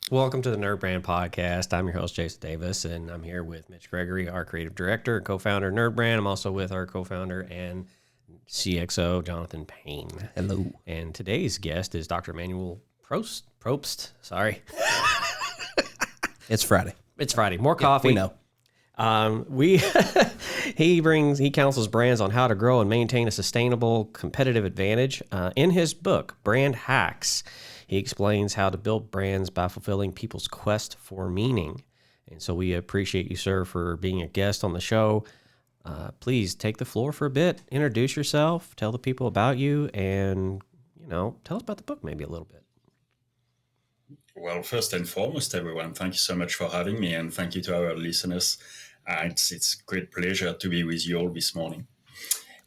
Welcome to the NerdBrand Podcast. I'm your host, Jason Davis, and I'm here with Mitch Gregory, our creative director and co-founder of NerdBrand. I'm also with our co-founder and CXO, Jonathan Payne. Hello. And today's guest is Dr. Emmanuel Probst. Sorry. It's Friday. It's Friday. More coffee. We know. He counsels brands on how to grow and maintain a sustainable competitive advantage. In his book, Brand Hacks, he explains how to build brands by fulfilling people's quest for meaning. And so we appreciate you, sir, for being a guest on the show. Please take the floor for a bit. Introduce yourself. Tell the people about you, and tell us about the book maybe a little bit. Well, first and foremost, everyone, thank you so much for having me, and thank you to our listeners. It's a great pleasure to be with you all this morning.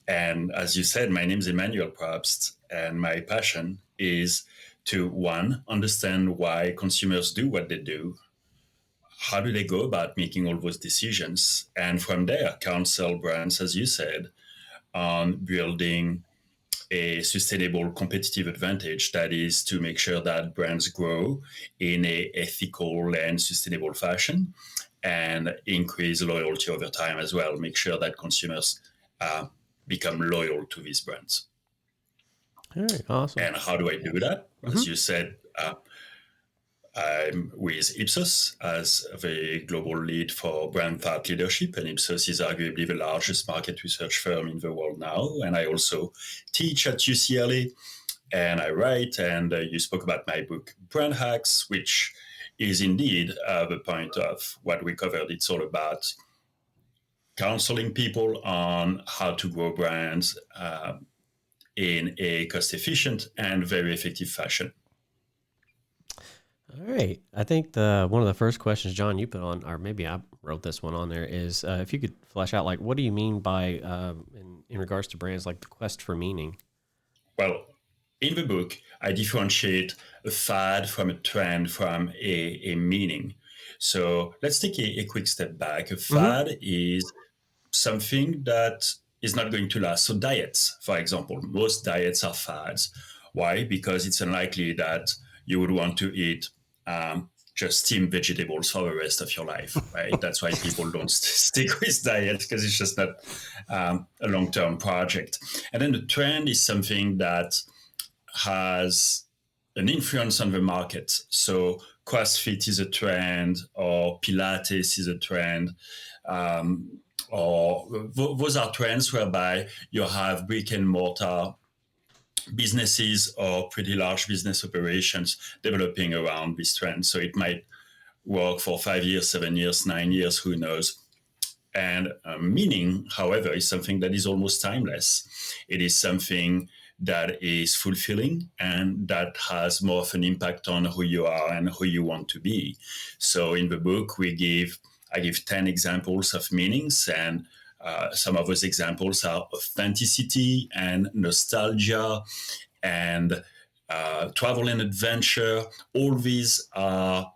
And as you said, my name is Emmanuel Probst, and my passion is to, one, understand why consumers do what they do. How do they go about making all those decisions? And from there, counsel brands, as you said, on building a sustainable competitive advantage, that is to make sure that brands grow in a ethical and sustainable fashion and increase loyalty over time as well. Make sure that consumers become loyal to these brands. All right, awesome. And how do I do that? As you said, I'm with Ipsos as the global lead for brand thought leadership, and Ipsos is arguably the largest market research firm in the world now. And I also teach at UCLA, and I write, and you spoke about my book, Brand Hacks, which is indeed the point of what we covered. It's all about counseling people on how to grow brands in a cost-efficient and very effective fashion. All right. I think one of the first questions, John, you put on, or maybe I wrote this one on there, is if you could flesh out, what do you mean by, in regards to brands, like the quest for meaning? Well, in the book, I differentiate a fad from a trend from a meaning. So let's take a quick step back. A fad is something that is not going to last. So diets, for example, most diets are fads. Why? Because it's unlikely that you would want to eat just steamed vegetables for the rest of your life, right? That's why people don't stick with diets, because it's just not a long-term project. And then the trend is something that has an influence on the market. So CrossFit is a trend, or Pilates is a trend, or those are trends whereby you have brick and mortar businesses or pretty large business operations developing around this trend. So it might work for 5 years, 7 years, 9 years, who knows. And meaning, however, is something that is almost timeless. It is something that is fulfilling and that has more of an impact on who you are and who you want to be. So in the book, I give 10 examples of meanings, and some of those examples are authenticity and nostalgia and travel and adventure. All these are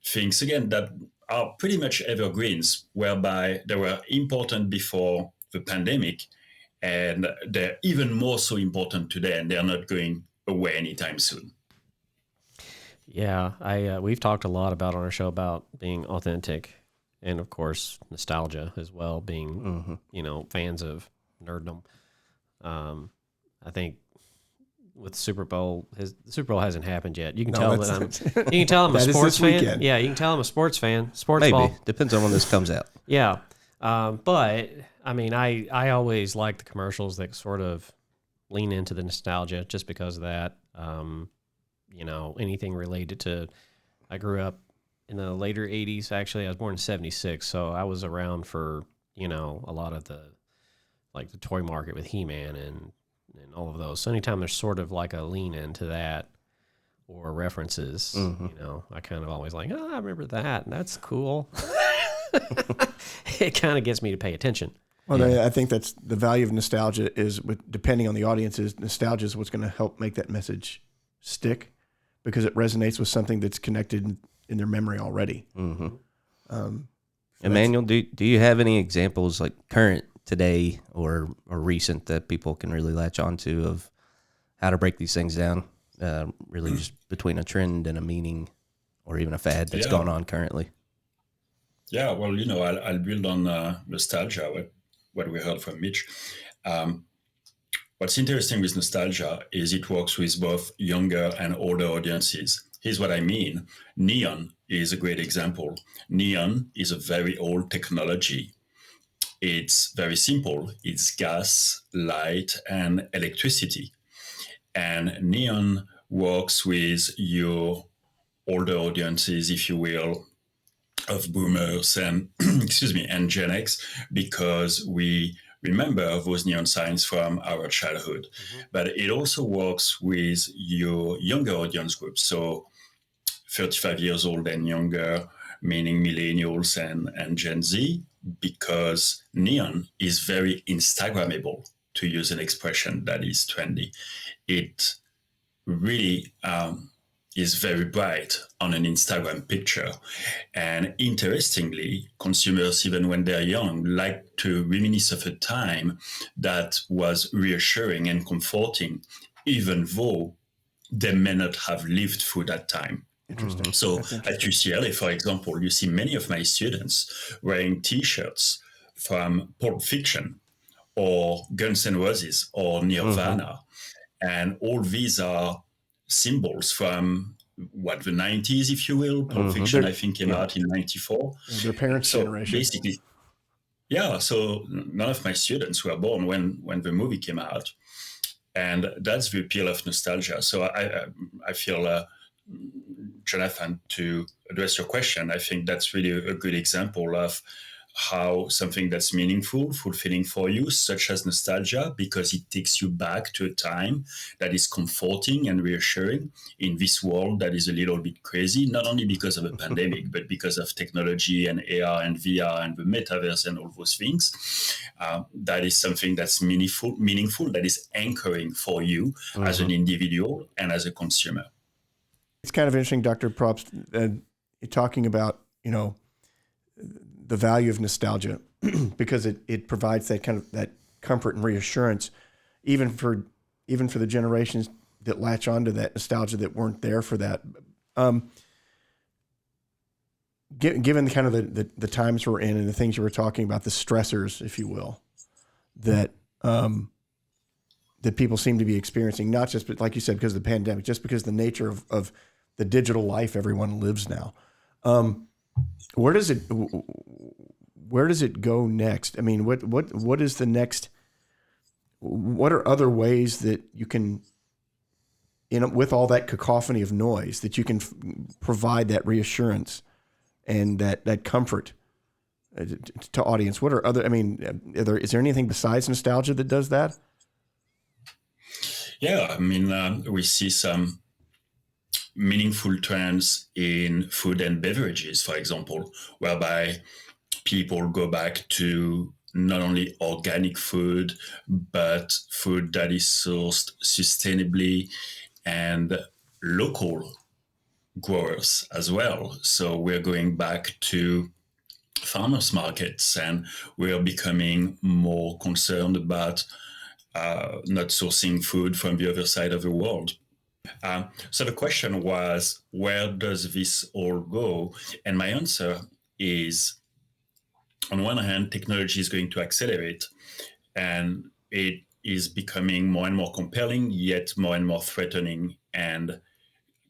things, again, that are pretty much evergreens, whereby they were important before the pandemic, and they're even more so important today, and they're not going away anytime soon. Yeah, we've talked a lot about on our show about being authentic. And of course, nostalgia as well, being fans of nerddom. I think with Super Bowl, the Super Bowl hasn't happened yet. You can tell I'm a sports fan. Weekend. Yeah, you can tell I'm a sports fan. Sports Maybe. ball Depends on when this comes out. Yeah, but I mean, I always like the commercials that sort of lean into the nostalgia, just because of that. Anything related to, I grew up in the later 80s, actually. I was born in 76, so I was around for, a lot of the toy market with He-Man and all of those. So anytime there's sort of like a lean into that or references, I kind of always I remember that, and that's cool. It kind of gets me to pay attention. Well, I think that's the value of nostalgia is, depending on the audience, nostalgia is what's going to help make that message stick, because it resonates with something that's connected in their memory already. Emmanuel, do you have any examples, like current today or recent, that people can really latch onto of how to break these things down, really just between a trend and a meaning or even a fad that's going on currently? Yeah, well, I'll build on nostalgia, what we heard from Mitch. What's interesting with nostalgia is it works with both younger and older audiences. Here's what I mean. Neon is a great example. Neon is a very old technology. It's very simple. It's gas, light, and electricity. And neon works with your older audiences, if you will, of boomers and and Gen X, because we remember those neon signs from our childhood. But it also works with your younger audience groups. So 35 years old and younger, meaning millennials and Gen Z, because neon is very Instagrammable, to use an expression that is trendy. It really is very bright on an Instagram picture. And interestingly, consumers, even when they're young, like to reminisce of a time that was reassuring and comforting, even though they may not have lived through that time. Interesting. So at UCLA, for example, you see many of my students wearing T-shirts from Pulp Fiction or Guns N' Roses or Nirvana. And all these are symbols from the 90s, if you will. Pulp Fiction, I think, came out in 94. Their parents' generation. Basically, so none of my students were born when the movie came out. And that's the appeal of nostalgia. So I feel, Jonathan, to address your question, I think that's really a good example of how something that's meaningful, fulfilling for you, such as nostalgia, because it takes you back to a time that is comforting and reassuring in this world that is a little bit crazy, not only because of a pandemic, but because of technology and AR and VR and the metaverse and all those things. That is something that's meaningful, that is anchoring for you as an individual and as a consumer. It's kind of interesting, Dr. Probst, you're talking about, the value of nostalgia because it provides that kind of that comfort and reassurance, even for the generations that latch onto that nostalgia that weren't there for that. Given kind of the times we're in and the things you were talking about, the stressors, if you will, that that people seem to be experiencing, not just, like you said, because of the pandemic, just because of the nature of the digital life everyone lives now. Where does it go next? I mean, what is the next? What are other ways that you can, with all that cacophony of noise, that you can provide that reassurance and that comfort to audience? What are other? I mean, is there anything besides nostalgia that does that? Yeah, I mean, we see some meaningful trends in food and beverages, for example, whereby people go back to not only organic food, but food that is sourced sustainably and local growers as well. So we're going back to farmers markets and we're becoming more concerned about not sourcing food from the other side of the world. So the question was, where does this all go? And my answer is, on one hand, technology is going to accelerate, and it is becoming more and more compelling, yet more and more threatening, and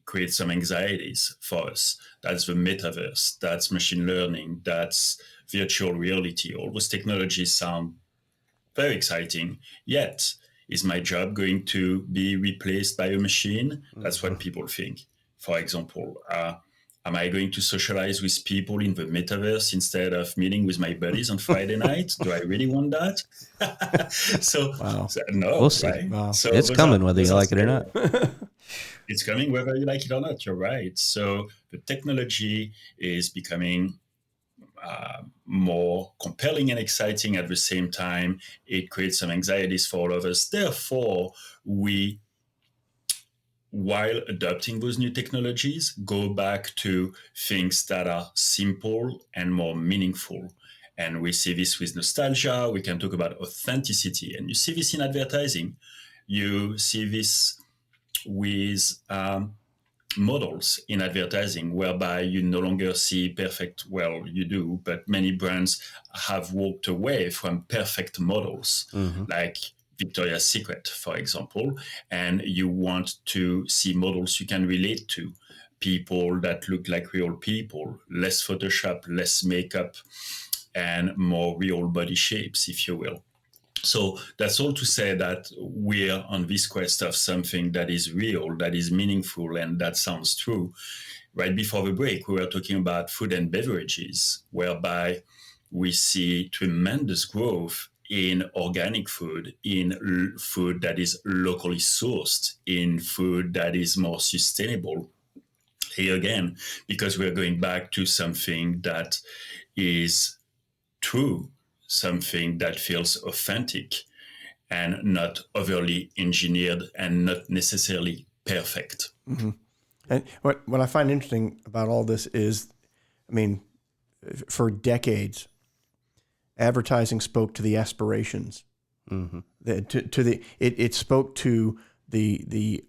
create some anxieties for us. That's the metaverse, that's machine learning, that's virtual reality. All those technologies sound very exciting, yet is my job going to be replaced by a machine? That's what people think. For example, am I going to socialize with people in the metaverse instead of meeting with my buddies on Friday night? Do I really want that? No. We'll see. Right? Wow. So it's coming whether you like it or not. It's coming whether you like it or not. You're right. So the technology is becoming more compelling and exciting at the same time. It creates some anxieties for all of us. Therefore, we, while adopting those new technologies, go back to things that are simple and more meaningful. And we see this with nostalgia. We can talk about authenticity. And you see this in advertising. You see this with models in advertising whereby you no longer see perfect, well, you do, but many brands have walked away from perfect models, like Victoria's Secret, for example, and you want to see models you can relate to, people that look like real people, less Photoshop, less makeup, and more real body shapes, if you will. So that's all to say that we're on this quest of something that is real, that is meaningful, and that sounds true. Right before the break, we were talking about food and beverages, whereby we see tremendous growth in organic food, in food that is locally sourced, in food that is more sustainable. Here again, because we're going back to something that is true, something that feels authentic and not overly engineered and not necessarily perfect. And what I find interesting about all this is, I mean, for decades, advertising spoke to the aspirations. It spoke to the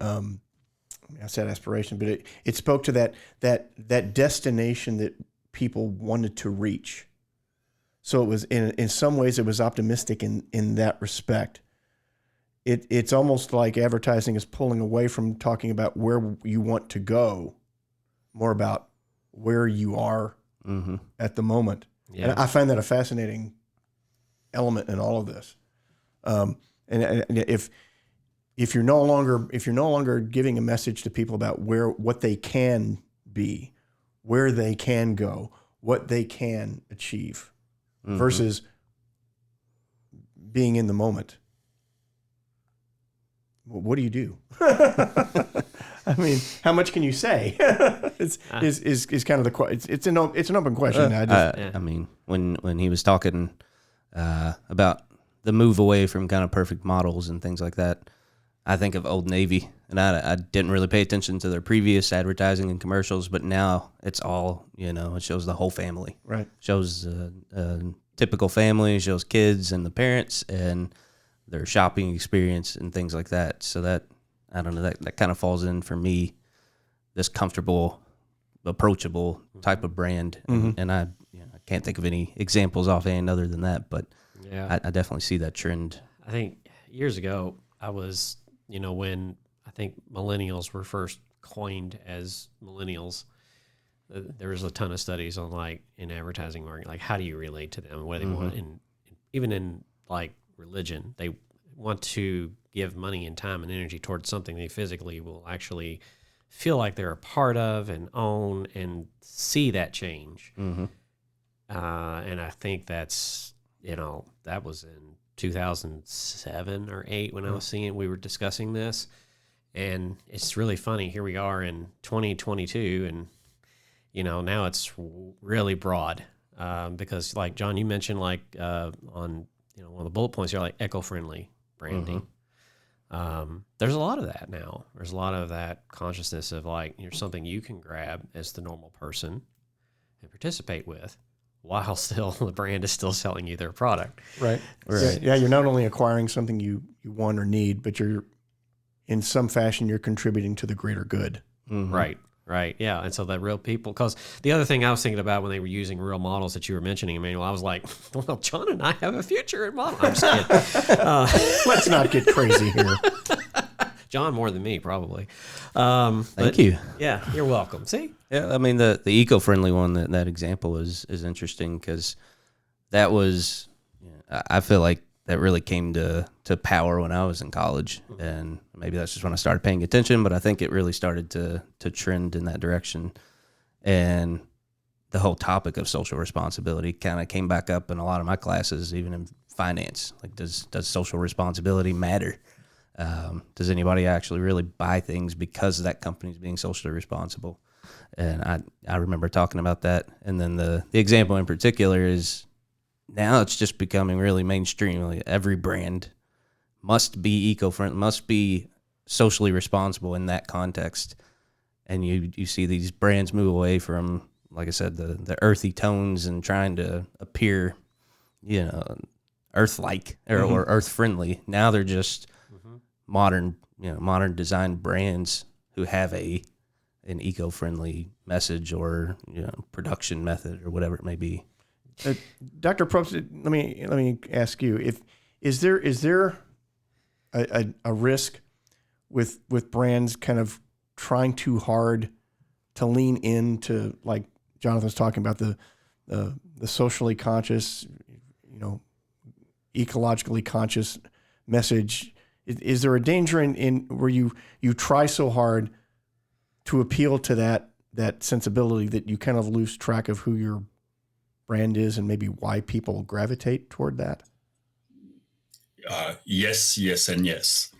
I said aspiration, but it spoke to that destination that people wanted to reach. So it was in some ways it was optimistic in that respect. It's almost like advertising is pulling away from talking about where you want to go, more about where you are at the moment. Yeah. And I find that a fascinating element in all of this. And if you're no longer giving a message to people about what they can be, where they can go, what they can achieve, versus being in the moment. What do you do? I mean, how much can you say? Is kind of the it's an open question. I mean, when he was talking about the move away from kind of perfect models and things like that, I think of Old Navy, and I didn't really pay attention to their previous advertising and commercials, but now it's all, it shows the whole family. Right. Shows a typical family, shows kids and the parents and their shopping experience and things like that. So that, I don't know, that kind of falls in for me, this comfortable, approachable type of brand. And I can't think of any examples offhand other than that, but yeah, I definitely see that trend. I think years ago, I was, when I think millennials were first coined as millennials, there was a ton of studies on in advertising marketing, how do you relate to them, what do they want, and even in religion, they want to give money and time and energy towards something they physically will actually feel like they're a part of and own and see that change. And I think that's, that was in 2007 or 8 when I was seeing, we were discussing this, and it's really funny. Here we are in 2022, and now it's really broad, because John, you mentioned on one of the bullet points, you're eco-friendly branding. There's a lot of that now. There's a lot of that consciousness of here's something you can grab as the normal person and participate with, while still the brand is still selling you their product. Right. Yeah, you're not only acquiring something you want or need, but you're in some fashion you're contributing to the greater good. Right. Yeah. And so that real people, because the other thing I was thinking about when they were using real models that you were mentioning, Emmanuel, I was like, well, John and I have a future in model. I'm just kidding. Let's not get crazy here. John more than me, probably. Thank you. Yeah, you're welcome. See? Yeah, I mean, the eco-friendly one, that example is interesting, because that was, I feel like that really came to power when I was in college, and maybe that's just when I started paying attention, but I think it really started to trend in that direction. And the whole topic of social responsibility kind of came back up in a lot of my classes, even in finance. Does social responsibility matter? Does anybody actually really buy things because that company's being socially responsible? And I remember talking about that. And then the example in particular is, now it's just becoming really mainstream. Every brand must be eco-friendly, must be socially responsible in that context. And you see these brands move away from, like I said, the earthy tones and trying to appear, earth-like or earth-friendly. Now they're just modern design brands who have a an eco-friendly message or production method or whatever it may be. Dr. Probst, let me ask you: is there a risk with brands kind of trying too hard to lean into, like Jonathan's talking about, the socially conscious, ecologically conscious message? Is there a danger in where you try so hard to appeal to that sensibility that you kind of lose track of who your brand is and maybe why people gravitate toward that? Yes, and yes.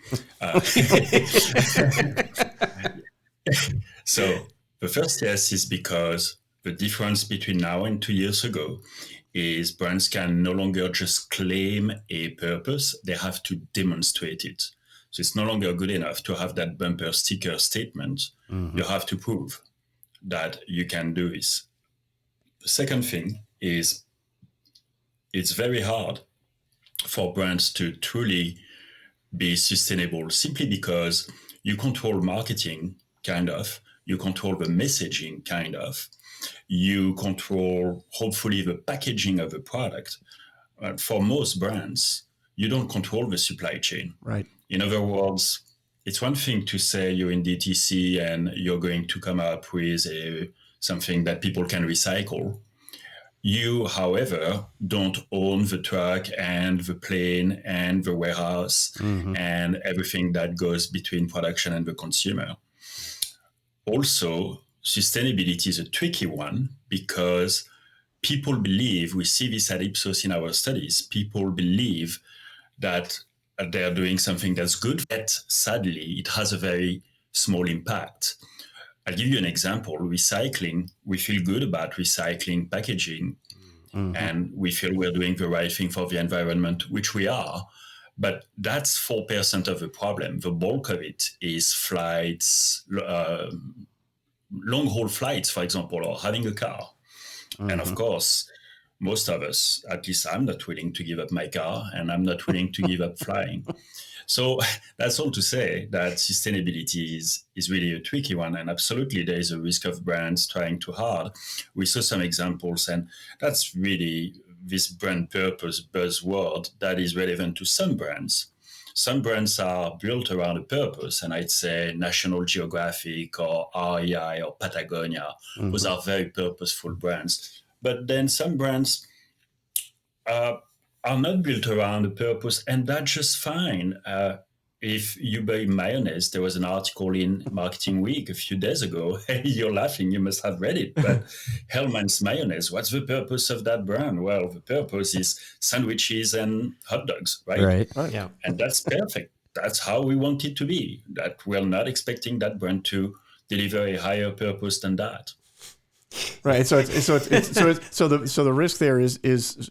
So the first yes is because the difference between now and 2 years ago is brands can no longer just claim a purpose, they have to demonstrate it. So it's no longer good enough to have that bumper sticker statement. Mm-hmm. You have to prove that you can do this. The second thing is it's very hard for brands to truly be sustainable simply because you control marketing, kind of, you control the messaging, kind of, you control, hopefully, the packaging of the product. For most brands, you don't control the supply chain. Right. In other words, it's one thing to say you're in DTC and you're going to come up with something that people can recycle. You, however, don't own the truck and the plane and the warehouse and everything that goes between production and the consumer. Also, sustainability is a tricky one because people believe, we see this at Ipsos in our studies, people believe that they're doing something that's good, yet sadly, it has a very small impact. I'll give you an example. Recycling, we feel good about recycling packaging and we feel we're doing the right thing for the environment, which we are. But that's 4% of the problem. The bulk of it is flights, long-haul flights, for example, or having a car. And of course, most of us, at least I'm not willing to give up my car and I'm not willing to give up flying. So that's all to say that sustainability is really a tricky one. And absolutely, there is a risk of brands trying too hard. We saw some examples, and that's really this brand purpose buzzword that is relevant to some brands. Some brands are built around a purpose, and I'd say National Geographic or REI or Patagonia. Those are very purposeful brands. But then some brands are not built around a purpose, and that's just fine. If you buy mayonnaise, there was an article in Marketing Week a few days ago. You're laughing, you must have read it. But Hellmann's mayonnaise, what's the purpose of that brand? Well, the purpose is sandwiches and hot dogs, right? Right. Yeah. And that's perfect. That's how we want it to be. That we're not expecting that brand to deliver a higher purpose than that. Right. So the risk there is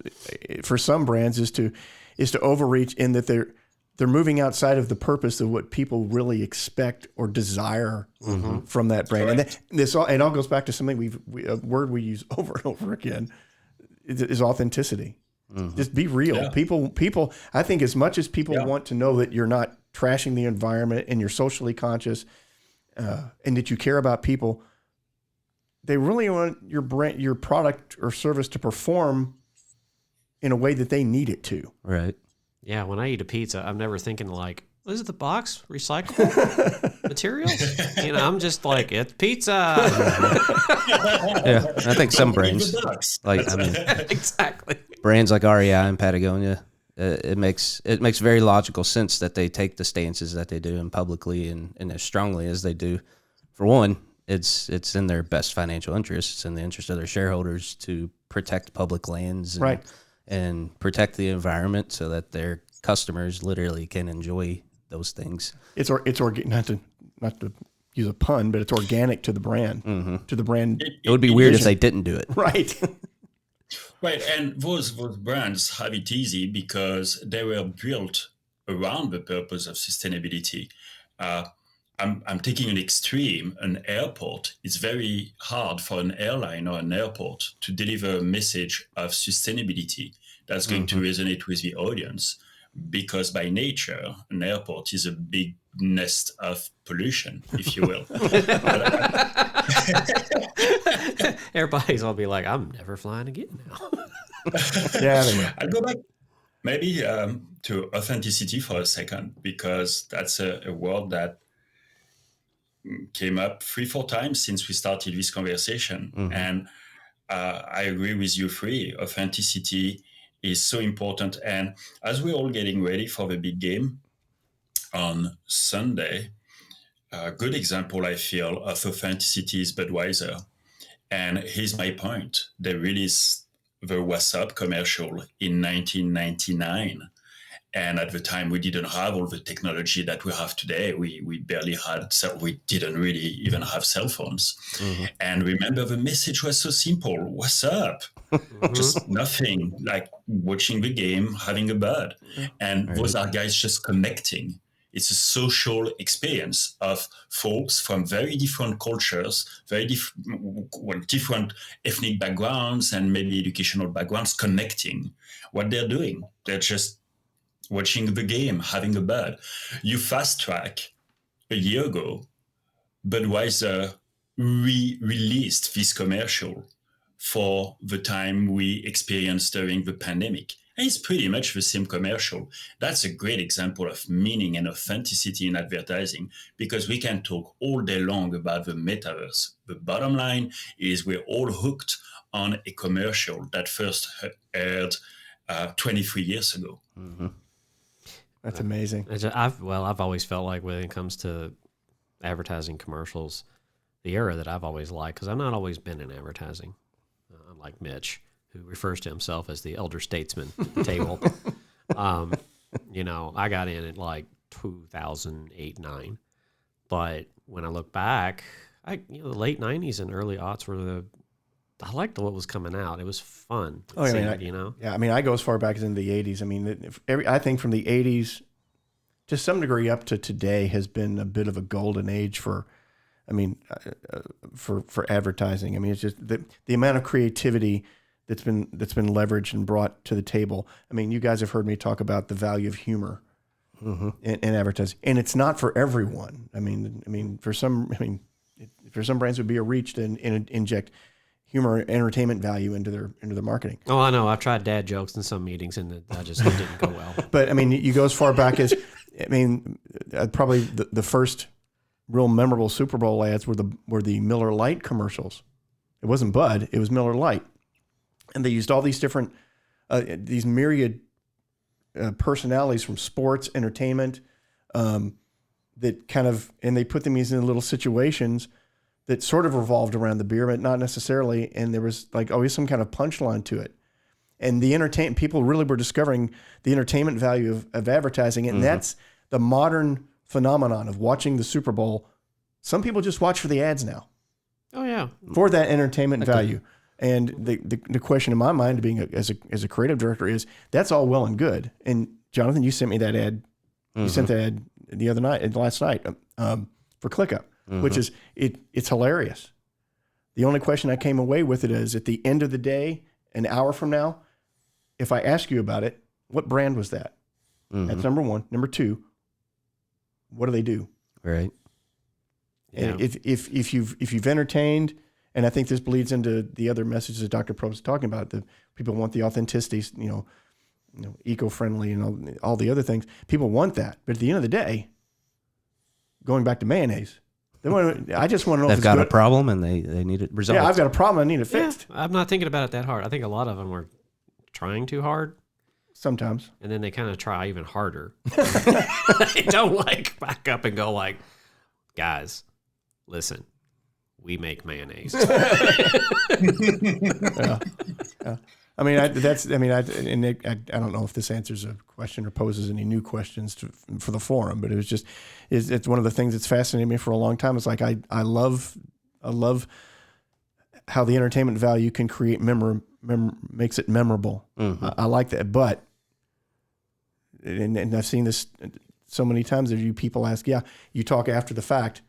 for some brands is to overreach in that they're moving outside of the purpose of what people really expect or desire from that brand. Correct. And this all goes back to something a word we use over and over again is authenticity. Just be real. Yeah. People. I think as much as people want to know that you're not trashing the environment and you're socially conscious and that you care about people, they really want your product or service to perform in a way that they need it to. Right. Yeah, when I eat a pizza, I'm never thinking like, is the box recyclable materials? I'm just like, it's pizza. Yeah, I think some brands, exactly. Brands like REI and Patagonia, it makes very logical sense that they take the stances that they do and publicly and as strongly as they do. For one, it's in their best financial interest. It's in the interest of their shareholders to protect public lands and protect the environment so that their customers literally can enjoy those things. It's not to use a pun, but it's organic to the brand. To the brand. It would be weird if they didn't do it. Right. Right, and those brands have it easy because they were built around the purpose of sustainability. I'm taking an extreme, an airport. It's very hard for an airline or an airport to deliver a message of sustainability that's going to resonate with the audience because by nature, an airport is a big nest of pollution, if you will. Everybody's gonna be like, I'm never flying again now. Yeah. I'll go back maybe to authenticity for a second, because that's a word that came up 3-4 times since we started this conversation. And I agree with you, Free. Authenticity is so important. And as we're all getting ready for the big game on Sunday, a good example, I feel, of authenticity is Budweiser. And here's my point. They released the What's Up commercial in 1999. And at the time, we didn't have all the technology that we have today. We barely had, we didn't really even have cell phones. And remember, the message was so simple. What's up? Just nothing, like watching the game, having a bud. And those are guys just connecting. It's a social experience of folks from very different cultures, different ethnic backgrounds and maybe educational backgrounds connecting. What they're doing, they're just watching the game, having a bud. You fast track a year ago, Budweiser released this commercial for the time we experienced during the pandemic. And it's pretty much the same commercial. That's a great example of meaning and authenticity in advertising, because we can talk all day long about the metaverse. The bottom line is we're all hooked on a commercial that first aired 23 years ago. That's amazing. I've always felt like when it comes to advertising commercials, the era that I've always liked, because I've not always been in advertising, unlike Mitch, who refers to himself as the elder statesman at the table. I got in at like 2008-9, but when I look back, the late 90s and early aughts were I liked what was coming out. It was fun. Yeah, I mean, I go as far back as in the 80s. I mean, I think from the 80s to some degree up to today has been a bit of a golden age for advertising. I mean, it's just the amount of creativity that's been leveraged and brought to the table. I mean, you guys have heard me talk about the value of humor in advertising, and it's not for everyone. I mean, for some brands it would be a reach to inject humor, entertainment value into their marketing. Oh, I know. I've tried dad jokes in some meetings, and it didn't go well. But I mean, you go as far back as, probably the first real memorable Super Bowl ads were the Miller Lite commercials. It wasn't Bud, it was Miller Lite, and they used all these different, these myriad personalities from sports, entertainment, that kind of, and they put them in little situations that sort of revolved around the beer, but not necessarily. And there was like always some kind of punchline to it. And the people really were discovering the entertainment value of advertising. And that's the modern phenomenon of watching the Super Bowl. Some people just watch for the ads now. Oh yeah. For that entertainment value. And the question in my mind, being as a creative director, is that's all well and good. And Jonathan, you sent me that ad. You sent that ad last night for ClickUp. Which is, it's hilarious. The only question I came away with it is, at the end of the day, an hour from now, if I ask you about it, what brand was that? That's number one. Number two, what do they do? Right. And if you've entertained, and I think this bleeds into the other messages that Dr. Probst is talking about, the people want the authenticity, eco-friendly and all the other things. People want that. But at the end of the day, going back to mayonnaise, I just want to know they've if it's got good. a problem and they need it resolved. Yeah, I've got a problem. I need it fixed. I'm not thinking about it that hard. I think a lot of them were trying too hard. Sometimes. And then they kind of try even harder. They don't back up and go guys, listen, we make mayonnaise. Yeah. I mean, I don't know if this answers a question or poses any new questions for the forum, but it's one of the things that's fascinated me for a long time. It's like, I love how the entertainment value can create makes it memorable. I like that, but and I've seen this so many times that you people ask, you talk after the fact,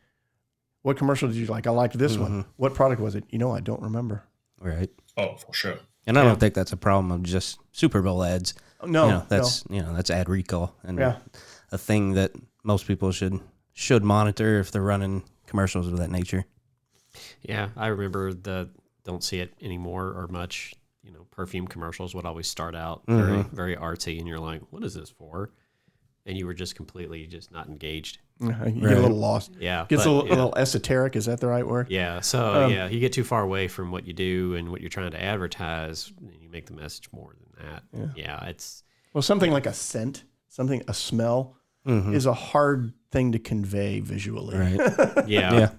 what commercial did you like? I liked this one. What product was it? I don't remember. Right. Oh, for sure. And I don't think that's a problem of just Super Bowl ads. No, that's ad recall and a thing that most people should monitor if they're running commercials of that nature. Yeah, I remember don't see it anymore or much. Perfume commercials would always start out very, very artsy, and you're like, "What is this for?" And you were just completely just not engaged. You get a little lost. Yeah, Gets a little esoteric. Is that the right word? Yeah. So you get too far away from what you do and what you're trying to advertise, and you make the message more than that. Yeah, it's something like a scent, a smell, is a hard thing to convey visually. Right. yeah.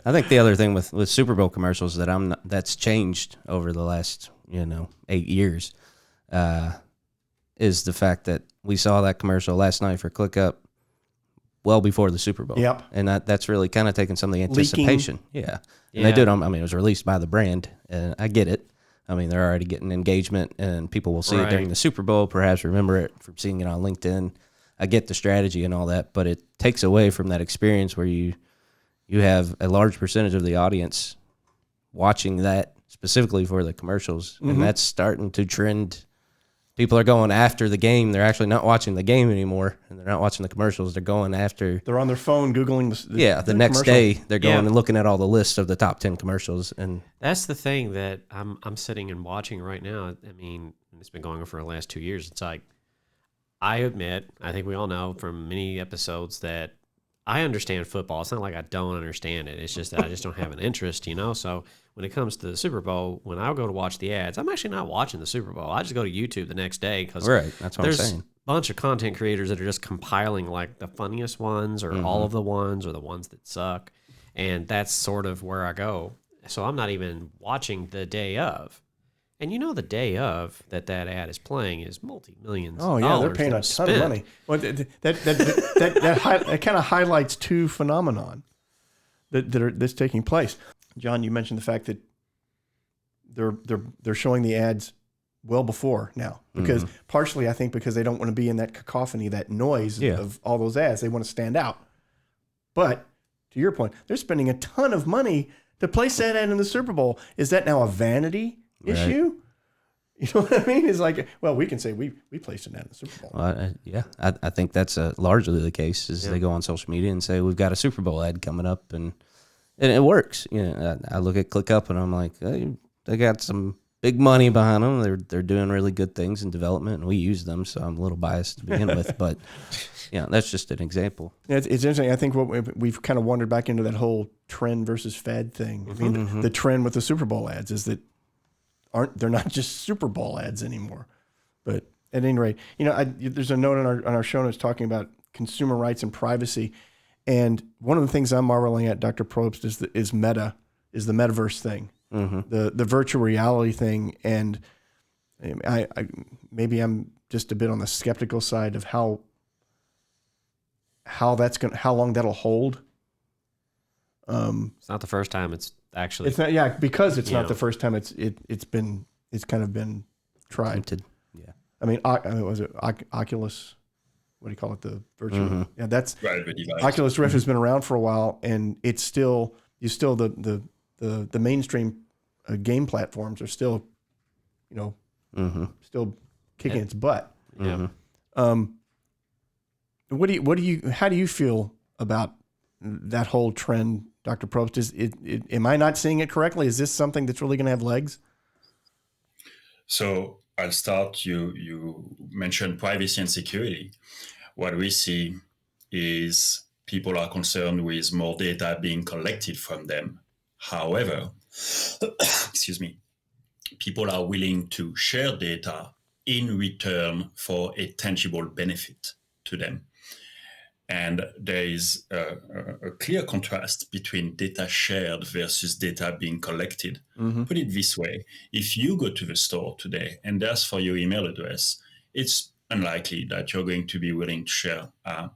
I think the other thing with Super Bowl commercials that's changed over the last 8 years is the fact that we saw that commercial last night for ClickUp well before the Super Bowl. Yep. And that's really kind of taken some of the anticipation. Yeah. And they did it was released by the brand, and I get it. I mean, they're already getting engagement, and people will see it during the Super Bowl, perhaps remember it from seeing it on LinkedIn. I get the strategy and all that, but it takes away from that experience where you have a large percentage of the audience watching that specifically for the commercials, and that's starting to trend. People are going after the game. They're actually not watching the game anymore, and they're not watching the commercials. They're going after. They're on their phone Googling the next day they're going and looking at all the lists of the top 10 commercials, and that's the thing that I'm sitting and watching right now. I mean, it's been going on for the last 2 years. It's like, I admit, I think we all know from many episodes that I understand football. It's not like I don't understand it. It's just that I just don't have an interest, So when it comes to the Super Bowl, when I go to watch the ads, I'm actually not watching the Super Bowl. I just go to YouTube the next day because that's what I'm saying. A bunch of content creators that are just compiling like the funniest ones or all of the ones or the ones that suck. And that's sort of where I go. So I'm not even watching the day of. And the day of that ad is playing is multi-millions. Oh yeah, they're paying a ton of money. Well, that kind of highlights two phenomenon that's taking place. John, you mentioned the fact that they're showing the ads well before now because partially I think because they don't want to be in that cacophony, that noise of all those ads. They want to stand out. But to your point, they're spending a ton of money to place that ad in the Super Bowl. Is that now a vanity issue? You know what I mean? It's like, well, we can say we placed an ad in the Super Bowl. I think that's largely the case. They go on social media and say we've got a Super Bowl ad coming up, and it works. I look at ClickUp and I'm like, hey, they got some big money behind them. They're doing really good things in development, and we use them, so I'm a little biased to begin with, but that's just an example. It's interesting. I think we've kind of wandered back into that whole trend versus fad thing. I mean, the trend with the Super Bowl ads is that they're not just Super Bowl ads anymore. But at any rate, there's a note on our show notes talking about consumer rights and privacy. And one of the things I'm marveling at, Dr. Probst, is the metaverse thing, the virtual reality thing. And I maybe I'm just a bit on the skeptical side of how long that'll hold. It's not the first time it's actually. It's not, because it's not the first time it's kind of been tried. Tempted. Yeah. I mean, was it Oculus? What do you call it? The virtual. Yeah, that's right. Oculus Rift has been around for a while, and it's still the mainstream game platforms are still, still kicking its butt. Yeah. How do you feel about that whole trend, Dr. Probst? Am I not seeing it correctly? Is this something that's really going to have legs? So I'll start. You mentioned privacy and security. What we see is people are concerned with more data being collected from them. However, excuse me, people are willing to share data in return for a tangible benefit to them. And there is a clear contrast between data shared versus data being collected. Put it this way. If you go to the store today and ask for your email address, it's unlikely that you're going to be willing to share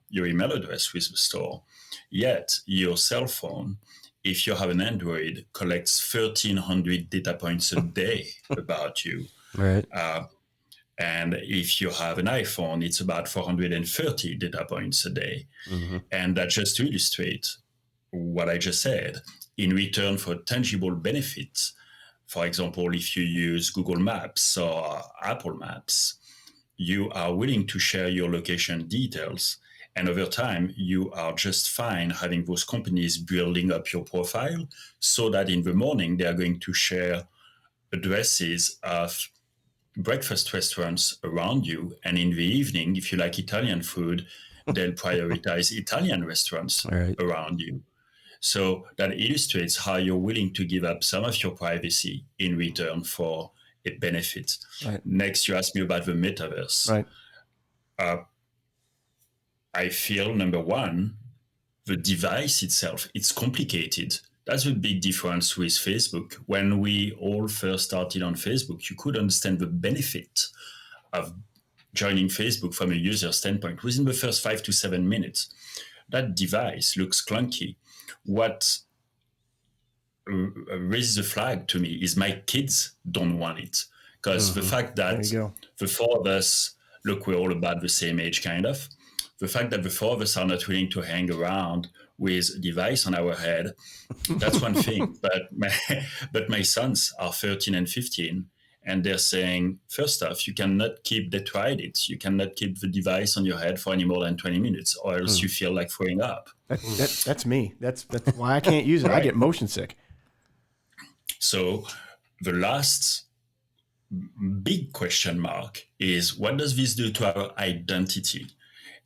your email address with the store. Yet your cell phone, if you have an Android, collects 1,300 data points a day about you. Right. And if you have an iPhone, it's about 430 data points a day. And that just to illustrate what I just said, in return for tangible benefits, for example, if you use Google Maps or Apple Maps, you are willing to share your location details, And over time, you are just fine having those companies building up your profile so that in the morning, they are going to share addresses of breakfast restaurants around you. And in the evening, if you like Italian food, they'll prioritize Italian restaurants around you. So that illustrates how you're willing to give up some of your privacy in return for a benefit. Right. Next, you asked me about the metaverse. Right. I feel, number one, the device itself, it's complicated. That's the big difference with Facebook. When we all first started on Facebook, you could understand the benefit of joining Facebook from a user standpoint within the first 5 to 7 minutes. That device looks clunky. What raises a flag to me is my kids don't want it. Because the fact that the four of us, look, we're all about the same age, kind of. The fact that the four of us are not willing to hang around with a device on our head, that's one thing. But my sons are 13 and 15, and they're saying, first off, you cannot keep, they tried it, you cannot keep the device on your head for any more than 20 minutes, or else you feel like throwing up. That's me. That's why I can't use it. Right. I get motion sick. So the last big question mark is, what does this do to our identity?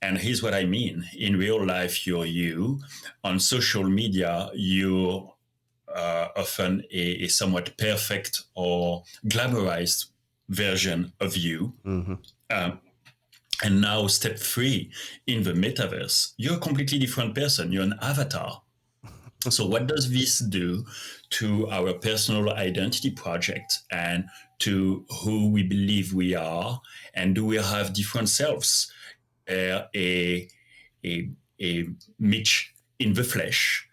And here's what I mean. In real life, you're you. On social media, you're often a somewhat perfect or glamorized version of you. And now step 3, in the metaverse, you're a completely different person. You're an avatar. So what does this do to our personal identity project and to who we believe we are? And do we have different selves? A Mitch in the flesh,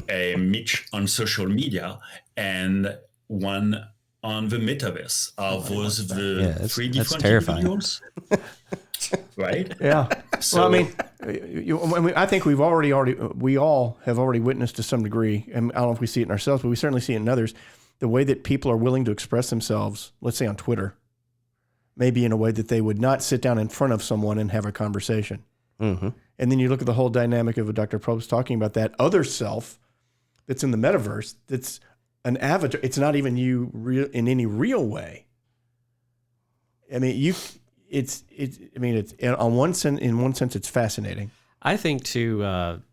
a Mitch on social media, and one on the metaverse. Are those the 3 different individuals? Right? Yeah. So, well, I mean, I think we all have already witnessed to some degree, and I don't know if we see it in ourselves, but we certainly see it in others, the way that people are willing to express themselves, let's say on Twitter, maybe in a way that they would not sit down in front of someone and have a conversation. And then you look at the whole dynamic of what Dr. Probst talking about, that other self that's in the metaverse, that's an avatar. It's not even you in any real way. I mean, in one sense, it's fascinating. I think too, I'm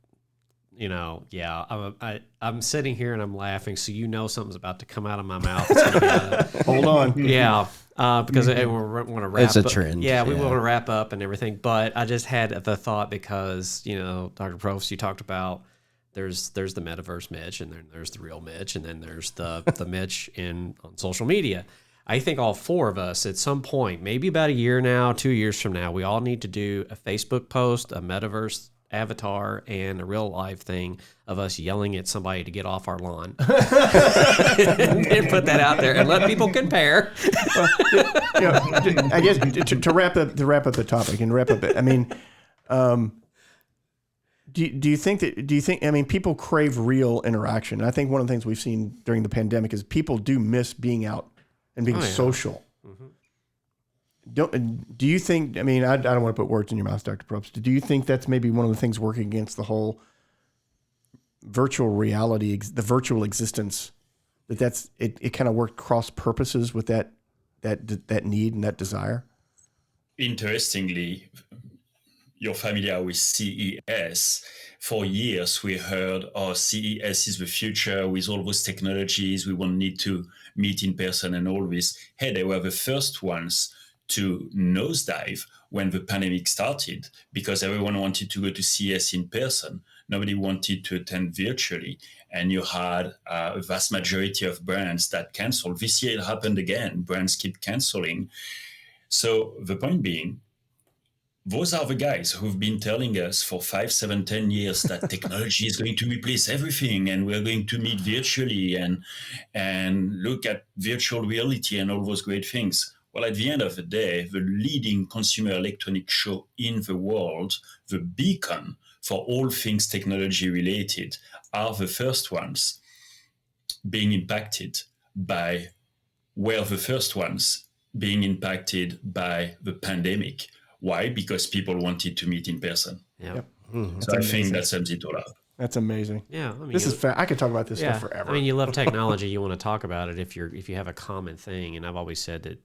sitting here and I'm laughing, so something's about to come out of my mouth. It's gonna be, hold on. Yeah. Because we want to wrap up. It's a trend. Yeah, we want to wrap up and everything. But I just had the thought because, Dr. Probst, you talked about there's the metaverse Mitch, and then there's the real Mitch, and then there's the Mitch on social media. I think all 4 of us at some point, maybe about a year now, 2 years from now, we all need to do a Facebook post, a metaverse avatar, and a real life thing of us yelling at somebody to get off our lawn and put that out there and let people compare. I guess to wrap up the topic and wrap up it, I mean, do you think I mean, people crave real interaction? I think one of the things we've seen during the pandemic is people do miss being out and being social. Do you think, I mean, I don't want to put words in your mouth, Dr. Probst. Do you think that's maybe one of the things working against the whole virtual reality, the virtual existence, it kind of worked cross purposes with that need and that desire? Interestingly, you're familiar with CES. For years, we heard, CES is the future with all those technologies. We won't need to meet in person and all this. Hey, they were the first ones to nosedive when the pandemic started because everyone wanted to go to CES in person. Nobody wanted to attend virtually. And you had a vast majority of brands that canceled. This year it happened again. Brands keep canceling. So the point being, those are the guys who've been telling us for 5, 7, 10 years that technology is going to replace everything and we're going to meet virtually and look at virtual reality and all those great things. Well, at the end of the day, the leading consumer electronics show in the world, the beacon for all things technology related, are the first ones being impacted by the pandemic. Why? Because people wanted to meet in person. Yeah. So I think that sums it all up. That's amazing. Yeah. I mean, This is I could talk about this stuff forever. I mean, you love technology. You want to talk about it if you have a common thing. And I've always said that,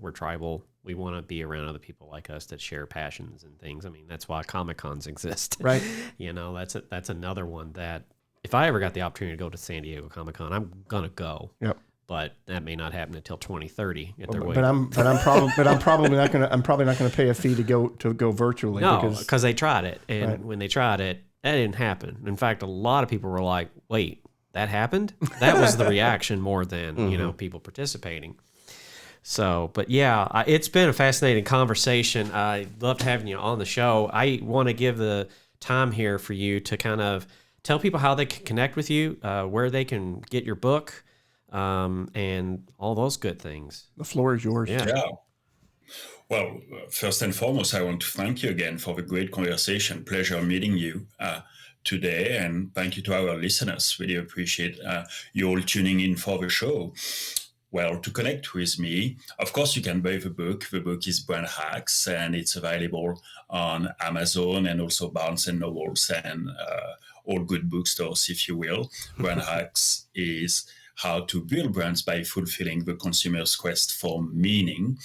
we're tribal. We want to be around other people like us that share passions and things. I mean, that's why Comic-Cons exist. Right. That's another one that if I ever got the opportunity to go to San Diego Comic-Con, I'm going to go. Yep. But that may not happen until 2030 at their way. But I'm probably not gonna pay a fee to go virtually. No, because they tried it, and Right. when they tried it, that didn't happen. In fact, a lot of people were like, "Wait, that happened?" That was the reaction more than people participating. So, but yeah, it's been a fascinating conversation. I loved having you on the show. I want to give the time here for you to kind of tell people how they can connect with you, where they can get your book. And all those good things. The floor is yours. Yeah. Well, first and foremost, I want to thank you again for the great conversation. Pleasure meeting you today. And thank you to our listeners. Really appreciate you all tuning in for the show. Well, to connect with me, of course, you can buy the book. The book is Brand Hacks, and it's available on Amazon and also Barnes & Nobles and all good bookstores, if you will. Brand Hacks is how to build brands by fulfilling the consumer's quest for meaning.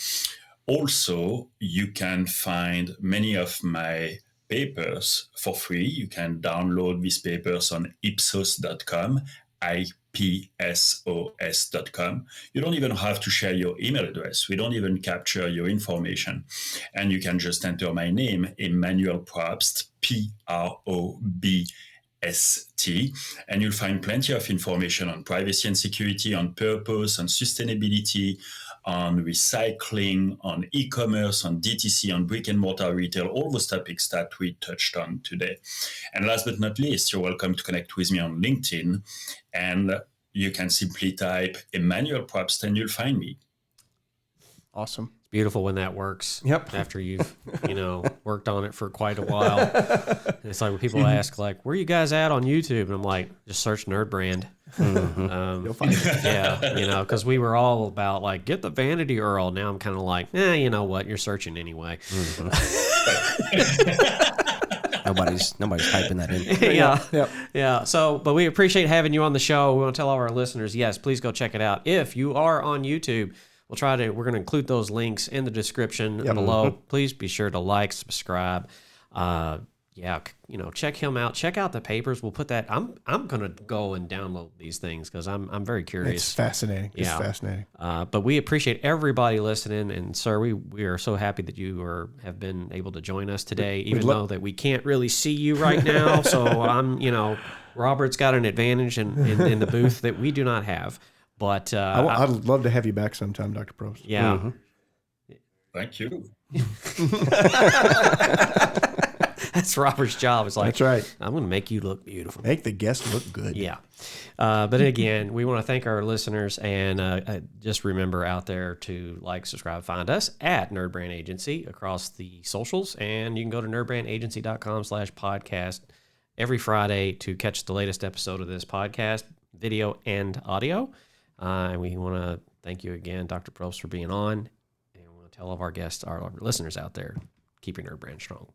Also, you can find many of my papers for free. You can download these papers on ipsos.com, ipsos.com. You don't even have to share your email address. We don't even capture your information. And you can just enter my name, Emmanuel Probst, Probst, and you'll find plenty of information on privacy and security, on purpose, on sustainability, on recycling, on e-commerce, on DTC, on brick and mortar retail, all those topics that we touched on today. And last but not least, you're welcome to connect with me on LinkedIn, and you can simply type Emmanuel Probst and you'll find me. Awesome. It's beautiful when that works. Yep. After you've, worked on it for quite a while. It's like when people ask, like, where are you guys at on YouTube? And I'm like, just search NerdBrand. You'll find it. Yeah, because we were all about, like, get the Vanity URL. Now I'm kind of like, you know what? You're searching anyway. Nobody's typing that in. Yeah. So, but we appreciate having you on the show. We want to tell all our listeners, yes, please go check it out. If you are on YouTube, we're going to include those links in the description below. Please be sure to like, subscribe. Check him out. Check out the papers. We'll put that. I'm going to go and download these things because I'm very curious. It's fascinating. It's fascinating. But we appreciate everybody listening, and sir, we are so happy that you have been able to join us today, even though that we can't really see you right now. So Robert's got an advantage in the booth that we do not have. But I'd love to have you back sometime, Dr. Probst. Yeah. Thank you. That's Robert's job. It's like, that's right. I'm going to make you look beautiful. Make the guests look good. Yeah. But again, we want to thank our listeners, and just remember out there to like, subscribe, find us at NerdBrand Agency across the socials, and you can go to nerdbrandagency.com/podcast every Friday to catch the latest episode of this podcast, video and audio. And we want to thank you again, Dr. Probst, for being on. And we want to tell all of our guests, our listeners out there, keep your nerd brand strong.